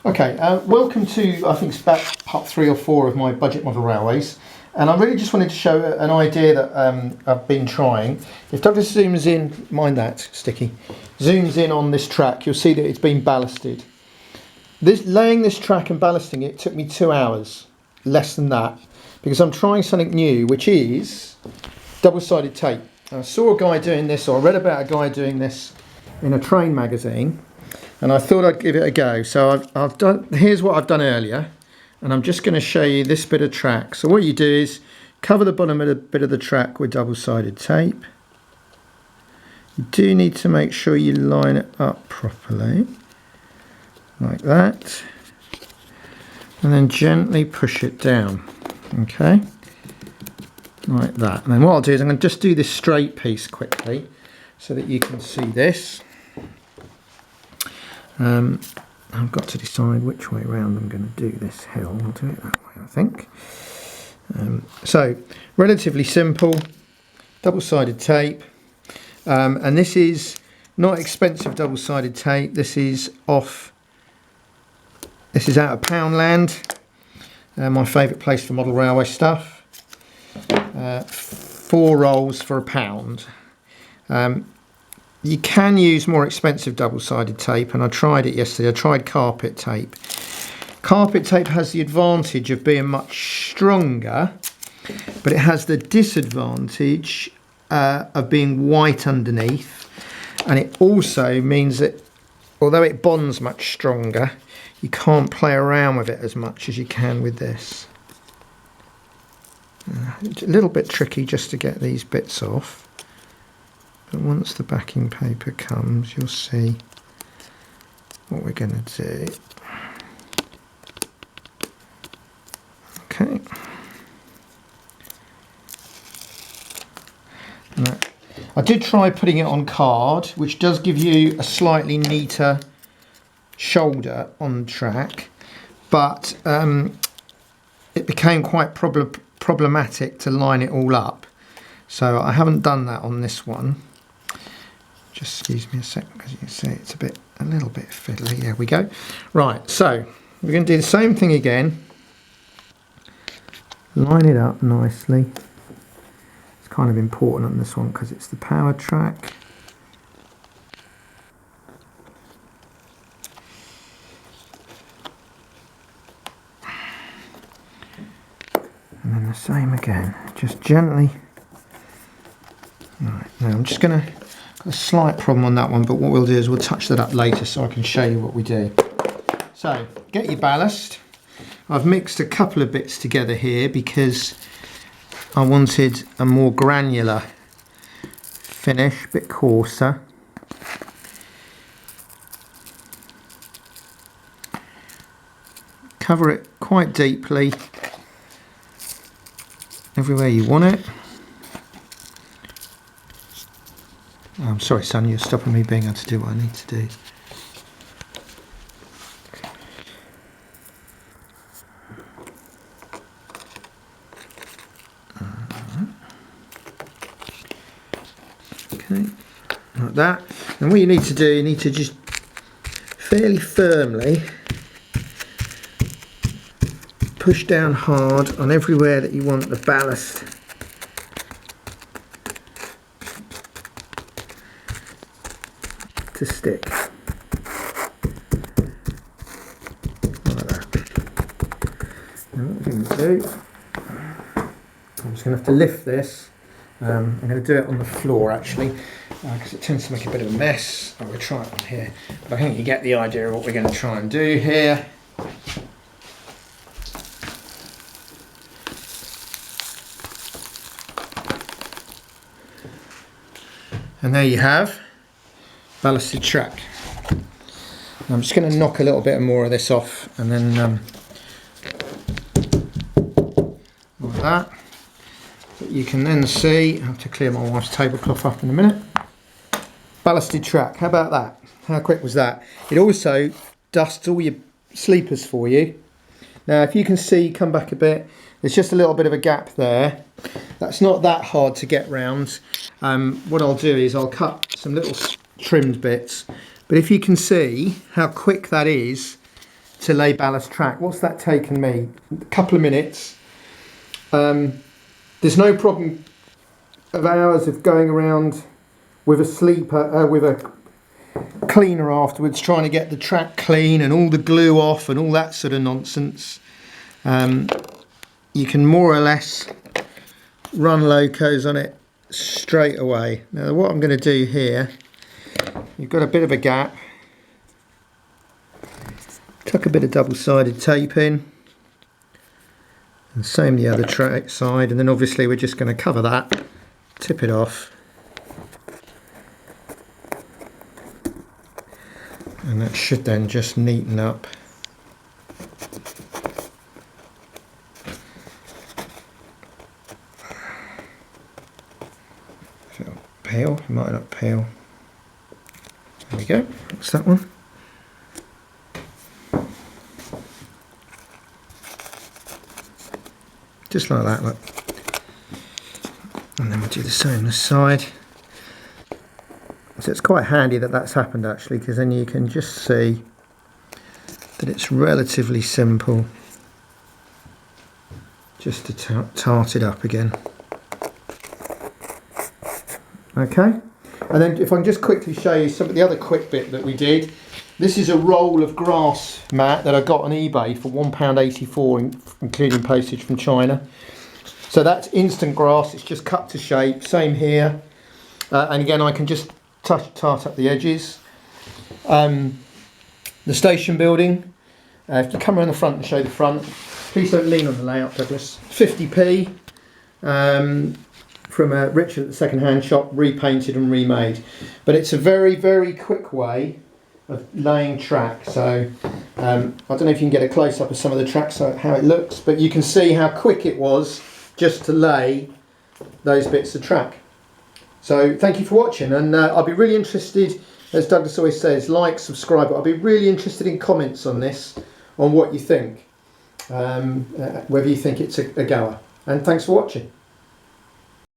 Okay, welcome to, I think it's about part 3 or 4 of my budget model railways. And I really just wanted to show an idea that I've been trying. If Douglas zooms in, mind that, sticky, zooms in on this track, you'll see that it's been ballasted. Laying this track and ballasting it took me 2 hours, less than that, because I'm trying something new, which is double-sided tape. I saw a guy doing this, or I read about a guy doing this in a train magazine, and I thought I'd give it a go. So I've done, here's what I've done earlier, and I'm just going to show you this bit of track. So what you do is cover the bottom of the bit of the track with double-sided tape. You do need to make sure you line it up properly, like that, and then gently push it down, okay, like that. And then what I'll do is I'm going to just do this straight piece quickly so that you can see this. I've got to decide which way around I'm going to do this hill. I'll do it that way, I think. So, relatively simple, double-sided tape, and this is not expensive double-sided tape. This is out of Poundland, my favourite place for model railway stuff. 4 rolls for £1. You can use more expensive double-sided tape, and I tried it yesterday. I tried carpet tape. Carpet tape has the advantage of being much stronger, but it has the disadvantage of being white underneath, and it also means that although it bonds much stronger, you can't play around with it as much as you can with this. It's a little bit tricky just to get these bits off. But once the backing paper comes, you'll see what we're going to do. Okay. I did try putting it on card, which does give you a slightly neater shoulder on the track, but it became quite problematic to line it all up. So I haven't done that on this one. Just excuse me a second, because you can see it's a little bit fiddly. There we go. Right, so we're going to do the same thing again. Line it up nicely. It's kind of important on this one because it's the power track. And then the same again, just gently. Right, now I'm just going to, got a slight problem on that one, but what we'll do is we'll touch that up later so I can show you what we do. So, get your ballast. I've mixed a couple of bits together here because I wanted a more granular finish, a bit coarser. Cover it quite deeply, everywhere you want it. I'm sorry, son, you're stopping me being able to do what I need to do. Okay, like that. And what you need to do, you need to just fairly firmly push down hard on everywhere that you want the ballast to stick. Like that. And what we're going to do, I'm just going to have to lift this. I'm going to do it on the floor actually, because it tends to make a bit of a mess. I'm going to try it on here, but I think you get the idea of what we're going to try and do here. And there you have ballasted track. I'm just going to knock a little bit more of this off, and then like that. But you can then see, I have to clear my wife's tablecloth up in a minute. Ballasted track, how about that? How quick was that? It also dusts all your sleepers for you. Now if you can see, come back a bit, there's just a little bit of a gap there. That's not that hard to get round. What I'll do is I'll cut some little trimmed bits, but if you can see how quick that is to lay ballast track. What's that taken me? A couple of minutes. There's no problem of hours of going around with a sleeper, with a cleaner afterwards, trying to get the track clean and all the glue off and all that sort of nonsense. You can more or less run locos on it straight away. Now what I'm going to do here, you've got a bit of a gap, tuck a bit of double-sided tape in, and same the other track side, and then obviously we're just going to cover that, tip it off, and that should then just neaten up. If it'll peel, it might not peel. There we go, that's that one. Just like that, look. And then we'll do the same on this side. So it's quite handy that that's happened actually, because then you can just see that it's relatively simple just to tart it up again. Okay, and then if I can just quickly show you some of the other quick bit that we did. This is a roll of grass mat that I got on eBay for £1.84, including postage from China. So that's instant grass, it's just cut to shape, same here. And again, I can just tart up the edges. The station building, if you come around the front and show the front, please don't lean on the layout, Douglas. 50p from Richard at the second-hand shop, repainted and remade. But it's a very, very quick way of laying track. So I don't know if you can get a close-up of some of the tracks, how it looks, but you can see how quick it was just to lay those bits of track. So thank you for watching, and I'll be really interested, as Douglas always says, like, subscribe, but I'll be really interested in comments on this, on what you think, whether you think it's a goer. And thanks for watching.